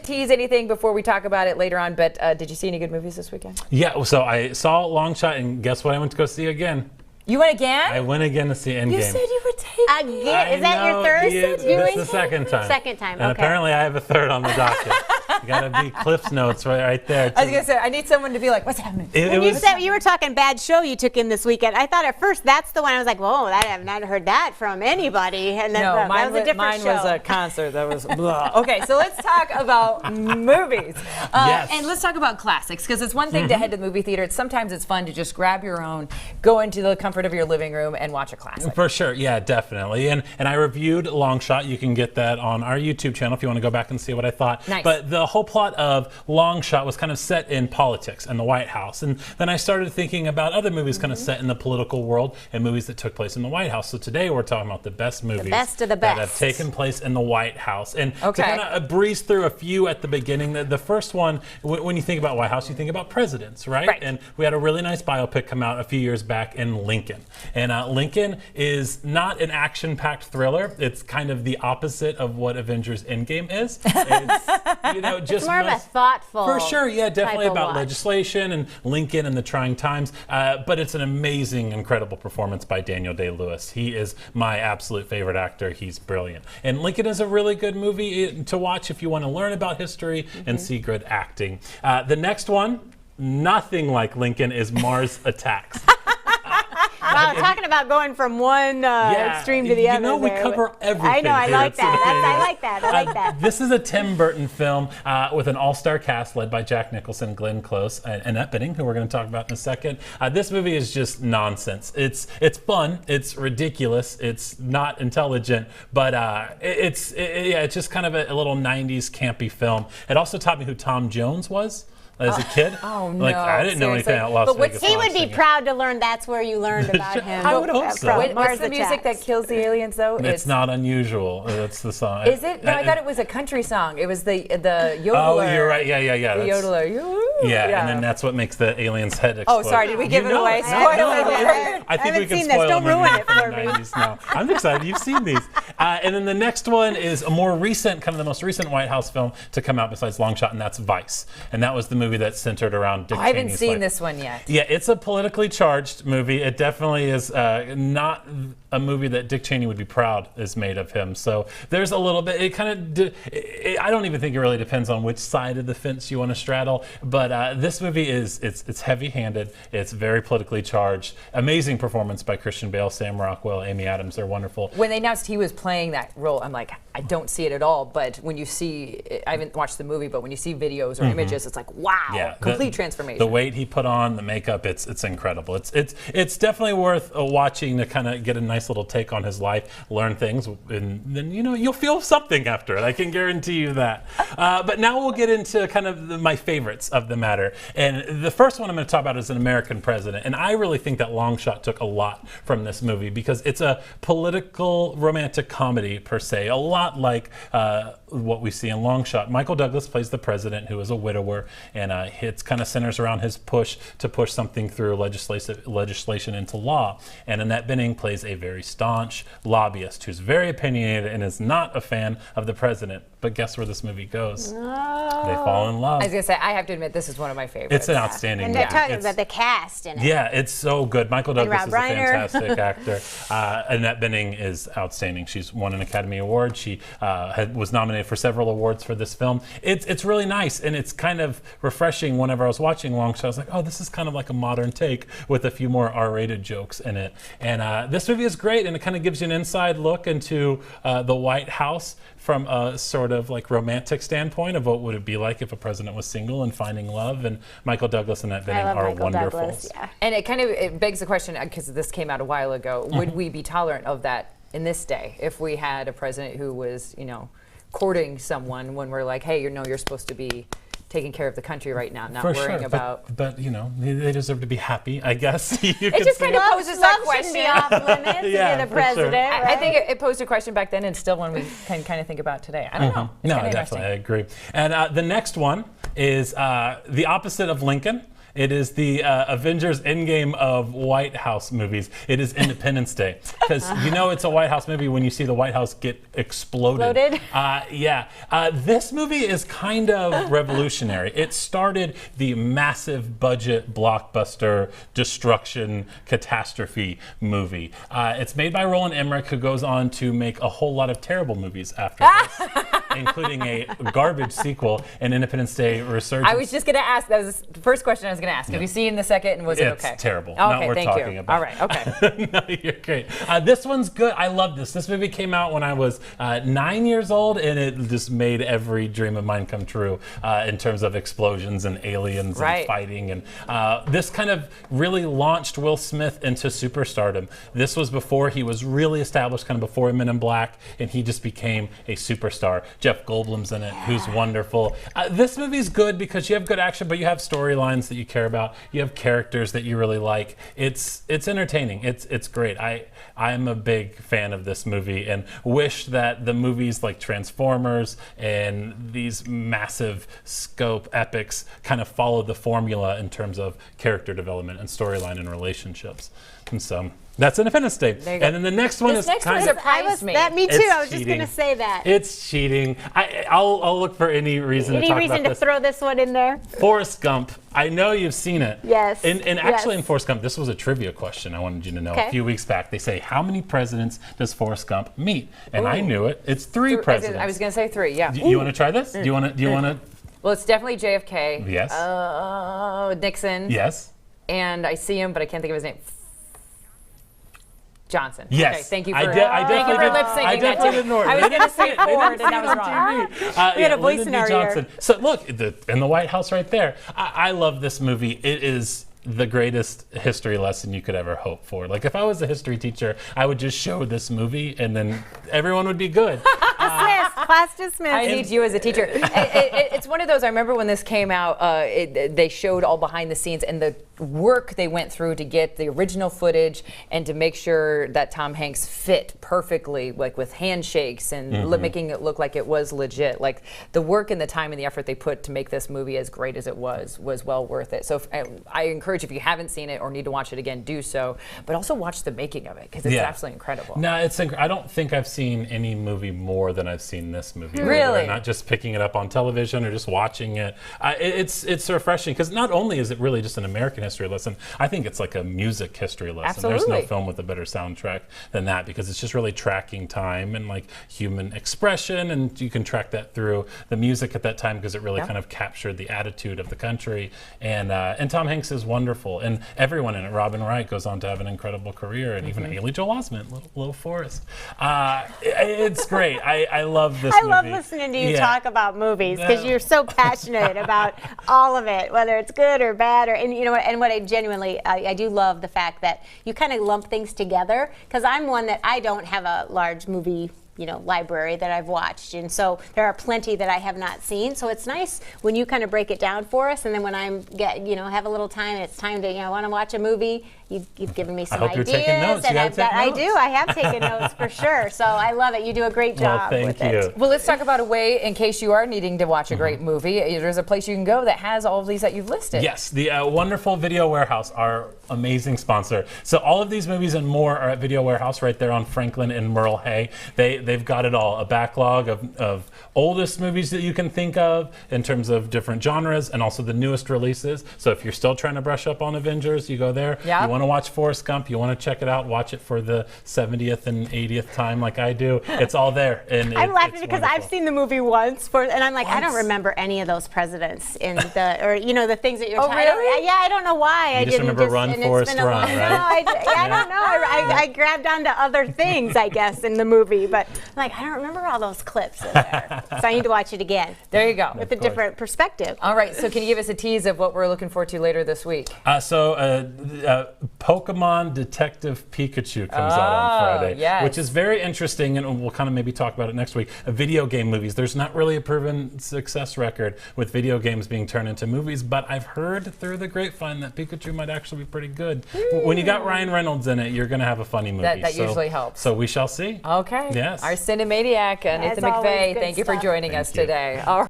Tease anything before we talk about it later on, but did you see any good movies this weekend? Yeah, so I saw Long Shot, and guess what I went to go see again? You went again? I went again to see Endgame. You said you would take again. Is that your third This is the second time. Second time, and okay. apparently I have a third on the docket. You gotta be Cliff's Notes right there. I was gonna say, I need someone to be like, what's happening? You said you were talking bad show you took in this weekend. I thought at first that's the one. I was like, whoa, I have not heard that from anybody. And then No, that mine was a different show. was a concert that was blah. Okay, so let's talk about movies. Yes. And let's talk about classics, because it's one thing to head to the movie theater. Sometimes it's fun to just grab your own, go into the comfort of your living room and watch a classic. For sure, yeah, definitely. And I reviewed Long Shot. You can get that on our YouTube channel if you want to go back and see what I thought. Nice. But the whole plot of Long Shot was kind of set in politics and the White House. And then I started thinking about other movies kind of set in the political world and movies that took place in the White House. So today we're talking about the best movies best of the that best. have taken place in the White House. And Okay. to kind of breeze through a few at the beginning, the first one, when you think about White House, you think about presidents, right? Right. And we had a really nice biopic come out a few years back in Lincoln. And Lincoln is not an action-packed thriller. It's kind of the opposite of what Avengers Endgame is. It's, you know, just It's more of a thoughtful. for sure, yeah, definitely type of about watch. legislation and Lincoln and the trying times. But it's an amazing, incredible performance by Daniel Day-Lewis. He is my absolute favorite actor. He's brilliant. And Lincoln is a really good movie to watch if you want to learn about history and see good acting. The next one, nothing like Lincoln, is Mars Attacks. Wow, talking about going from one extreme to the other. You know, we there. cover everything. I know, I here like at that. I Cinemaniacs. like that. I like that. This is a Tim Burton film with an all-star cast led by Jack Nicholson, Glenn Close, and Annette Bening, who we're going to talk about in a second. This movie is just nonsense. It's fun. It's ridiculous. It's not intelligent, but it's just kind of a little 90s campy film. It also taught me who Tom Jones was as a kid. Oh, no. Like, I didn't know anything about Las But what's- Vegas. He when I would was be singing. proud to learn that's where you learned about him. I would hope so. From What's Mars the music Attacks. that kills the aliens, though? It's not unusual. That's the song. Is it? No, I thought it was a country song. It was the yodeler. Oh, you're right. Yeah. The That's- yodeler. Yeah, and then that's what makes the alien's head explode. Oh, sorry. Did we give it away? No, Spoiler no, alert. I think haven't we can seen this. spoil Don't them ruin it from for the me. 90s now. I'm excited. You've seen these. And then the next one is a more recent, kind of the most recent White House film to come out besides Long Shot, and that's Vice. And that was the movie that centered around Dick I haven't Cheney's seen life. this one yet. Yeah, it's a politically charged movie. It definitely is not a movie that Dick Cheney would be proud is made of him. So there's a little bit, it kind of, I don't even think it really depends on which side of the fence you want to straddle. But this movie it's heavy-handed. It's very politically charged. Amazing performance by Christian Bale, Sam Rockwell, Amy Adams. They're wonderful. When they announced he was playing that role, I'm like, I don't see it at all. But when you see, I haven't watched the movie, but when you see videos or images, it's like, wow, complete transformation. The weight he put on, the makeup, it's incredible. It's definitely worth watching to kind of get a nice little take on his life, learn things, and then you'll feel something after it. I can guarantee you that. But now we'll get into kind of my favorites of the matter. And the first one I'm going to talk about is An American President. And I really think that Long Shot took a lot from this movie because it's a political romantic comedy per se, a lot like what we see in Long Shot. Michael Douglas plays the president who is a widower, and it kind of centers around his push to push something through legislation into law. And Annette Bening plays a very staunch lobbyist who's very opinionated and is not a fan of the president. But guess where this movie goes? No. They fall in love. I was going to say, I have to admit, this is one of my favorites. It's an outstanding And movie. they're talking about the cast in it. Yeah, it's so good. Michael Douglas Rob is a Reiner. fantastic actor. Annette Bening is outstanding. She's won an Academy Award. She was nominated for several awards for this film. It's really nice, and it's kind of refreshing. Whenever I was watching Long Shot, I was like, oh, this is kind of like a modern take with a few more R-rated jokes in it. And this movie is great, and it kind of gives you an inside look into the White House from a sort of like romantic standpoint of what would it be like if a president was single and finding love. And Michael Douglas and Annette Bening are Michael wonderful. Douglas, yeah. And it begs the question, because this came out a while ago, would we be tolerant of that in this day if we had a president who was, courting someone when we're like, hey, you're supposed to be taking care of the country right now, not For worrying sure, about. but they deserve to be happy, I guess. It just kind of poses that Love question. shouldn't be off limits Yeah, to be the for president. sure. Right? I think it posed a question back then, and still one we can kind of think about today. I don't know. It's No, kinda definitely, I agree. And the next one is the opposite of Lincoln. It is the Avengers Endgame of White House movies. It is Independence Day. Because you know it's a White House movie when you see the White House get exploded. This movie is kind of revolutionary. It started the massive budget blockbuster destruction catastrophe movie. It's made by Roland Emmerich, who goes on to make a whole lot of terrible movies after this, including a garbage sequel, and Independence Day Resurgence. I was just going to ask, that was the first question I was going to ask. Have you seen the second, and was it okay? It's terrible. Okay, Not worth thank talking you. about. All right, okay. No, you're great. This one's good. I love this. This movie came out when I was 9 years old, and it just made every dream of mine come true in terms of explosions and aliens and fighting. And this kind of really launched Will Smith into superstardom. This was before he was really established, kind of before Men in Black, and he just became a superstar. Jeff Goldblum's in it, who's wonderful. This movie's good because you have good action, but you have storylines that you care about. You have characters that you really like. It's entertaining. It's great. I'm a big fan of this movie and wish that the movies like Transformers and these massive scope epics kind of followed the formula in terms of character development and storyline and relationships. And so that's Independence Day. And then the next one this is next kind one of... surprised me. Me too. It's I was just going to say that. It's cheating. I'll look for any reason to talk about this. Any reason to throw this one in there? Forrest Gump. I know you've seen it. Yes. And actually in Forrest Gump, this was a trivia question I wanted you to know. A few weeks back, they say, how many presidents does Forrest Gump meet? And I knew it. It's 3 presidents. I was going to say 3, yeah. Do you want to try this? Do you want to? Well, it's definitely JFK. Yes. Nixon. Yes. And I see him, but I can't think of his name. Johnson. Yes. Okay, thank you for, I definitely lip syncing I definitely didn't know it. I was going to say Ford, and that was wrong. We had a voice in our Johnson. So look, in the White House right there. I love this movie. It is the greatest history lesson you could ever hope for. Like if I was a history teacher, I would just show this movie and then everyone would be good. Dismissed. Class dismissed. I need you as a teacher. It's one of those, I remember when this came out, they showed all behind the scenes and the work they went through to get the original footage and to make sure that Tom Hanks fit perfectly, like with handshakes and making it look like it was legit. Like the work and the time and the effort they put to make this movie as great as it was well worth it. So I encourage, if you haven't seen it or need to watch it again, do so. But also watch the making of it because it's absolutely incredible. No, I don't think I've seen any movie more than I've seen this movie. Really? Not just picking it up on television or just watching it. It's refreshing because not only is it really just an American history lesson, I think it's like a music history lesson. Absolutely. There's no film with a better soundtrack than that because it's just really tracking time and like human expression, and you can track that through the music at that time because it really kind of captured the attitude of the country. And Tom Hanks is wonderful, and everyone in it. Robin Wright goes on to have an incredible career, and even Haley Joel Osment, little Forrest. It's great. I love this movie. I love listening to you talk about movies because you're so passionate about all of it, whether it's good or bad, and you know what. And what I genuinely, I do love the fact that you kind of lump things together because I'm one that I don't have a large movie library that I've watched, and so there are plenty that I have not seen. So it's nice when you kind of break it down for us, and then when I'm have a little time, it's time to want to watch a movie. You've given me some ideas, you're taking notes. and I have taken notes for sure. So I love it. You do a great job thank with you. it. Well, let's talk about a way, in case you are needing to watch a great movie, there's a place you can go that has all of these that you've listed. Yes, the wonderful Video Warehouse, our amazing sponsor. So all of these movies and more are at Video Warehouse right there on Franklin and Merle Hay. They've got it all, a backlog of oldest movies that you can think of in terms of different genres and also the newest releases. So if you're still trying to brush up on Avengers, you go there. Yeah. You want to watch Forrest Gump, you want to check it out, watch it for the 70th and 80th time like I do. It's all there. And I'm laughing because wonderful. I've seen the movie once, and I'm like, I don't remember any of those presidents in the things that you're talking about. Really? Yeah, I don't know why. I just didn't remember Run, Forrest, Run, right? No, I don't know. I grabbed onto other things, I guess, in the movie, but I'm like, I don't remember all those clips in there. So I need to watch it again. There you go. With a different perspective. All right, so can you give us a tease of what we're looking forward to later this week? Pokemon Detective Pikachu comes out on Friday, yes. which is very interesting, and we'll kind of maybe talk about it next week. Video game movies. There's not really a proven success record with video games being turned into movies, but I've heard through the grapevine that Pikachu might actually be pretty good. When you got Ryan Reynolds in it, you're going to have a funny movie. That usually helps. So we shall see. Okay. Yes. Our Cinemaniac, Nathan always, McVeigh, good thank you for stuff. joining us you. today. All